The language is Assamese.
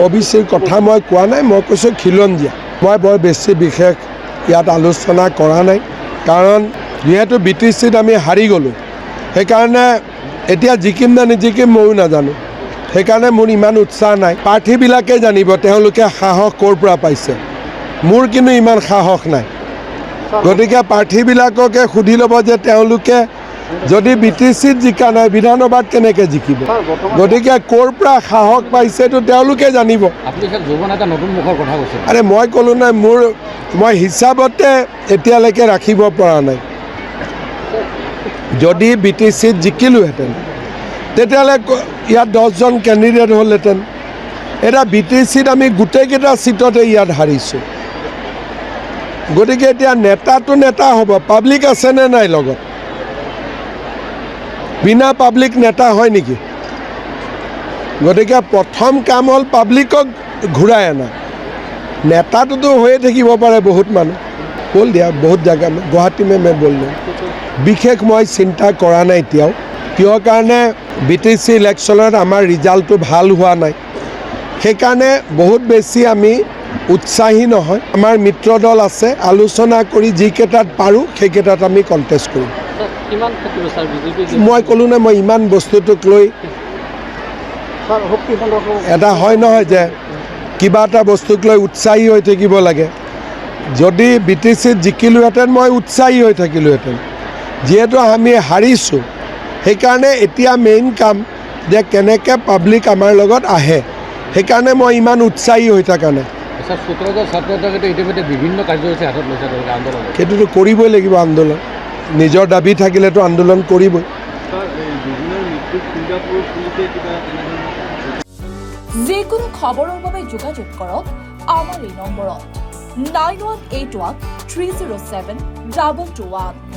OBCৰ কথা মই কোৱা নাই, মই কৈছোঁ খিলঞ্জীয়া। মই বৰ বেছি বিশেষ ইয়াত আলোচনা কৰা নাই, কাৰণ যিহেতু BTCত আমি হাৰি গ'লোঁ, সেইকাৰণে এতিয়া জিকিম নে নিজিকিম ময়ো নাজানো। সেইকাৰণে মোৰ ইমান উৎসাহ নাই। প্ৰাৰ্থীবিলাকে জানিব তেওঁলোকে সাহস ক'ৰ পৰা পাইছে। মোৰ কিন্তু ইমান সাহস নাই। গতিকে প্ৰাৰ্থীবিলাককে সুধি ল'ব যে তেওঁলোকে যদি BTCত জিকা নাই বিধানসভাত কেনেকৈ জিকিব। গতিকে ক'ৰ পৰা সাহস পাইছে এইটো তেওঁলোকে জানিব। আৰে মই ক'লোঁ নাই, মই হিচাপতে এতিয়ালৈকে ৰাখিব পৰা নাই। যদি BTCত জিকিলোহেঁতেন তেতিয়াহ'লে ইয়াত 10জন কেণ্ডিডেট হ'লহেঁতেন। এতিয়া BTCত আমি গোটেইকেইটা ছিটতে ইয়াত হাৰিছোঁ। গতিকে এতিয়া নেতাটো নেতা হ'ব, পাব্লিক আছেনে নাই লগত? বিনা পাব্লিক নেতা হয় নেকি? গতিকে প্ৰথম কাম হ'ল পাব্লিকক ঘূৰাই আনা। নেতাটোতো হৈয়ে থাকিব পাৰে বহুত মানুহ। বল দিয়া বহুত জেগা গুৱাহাটী মে বল দিয়া। বিশেষ মই চিন্তা কৰা নাই এতিয়াও, কিয় কাৰণে BTC ইলেকশ্যনত আমাৰ ৰিজাল্টটো ভাল হোৱা নাই। সেইকাৰণে বহুত বেছি আমি উৎসাহী নহয়। আমাৰ মিত্ৰ দল আছে, আলোচনা কৰি যিকেইটাত পাৰোঁ সেইকেইটাত আমি কণ্টেষ্ট কৰিম। মই ক'লোঁ নে মই ইমান বস্তুটোক লৈ এটা হয় নহয় যে কিবা এটা বস্তুক লৈ উৎসাহী হৈ থাকিব লাগে। যদি BTCত জিকিলোহেঁতেন মই উৎসাহী হৈ থাকিলোহেঁতেন। যিহেতু আমি হাৰিছোঁ, সেইকাৰণে এতিয়া মেইন কাম যে কেনেকৈ পাব্লিক আমাৰ লগত আহে, সেইকাৰণে মই ইমান উৎসাহী হৈ থকা নাই। বিভিন্ন কাৰ্যসূচী হাতত লৈছে আন্দোলন, সেইটোতো কৰিবই লাগিব আন্দোলন। নিজৰ দাবী থাকিলেতো আন্দোলন কৰিবই। যিকোনো খবৰৰ বাবে যোগাযোগ কৰক আমাৰ এই নম্বৰত 9181 307 221।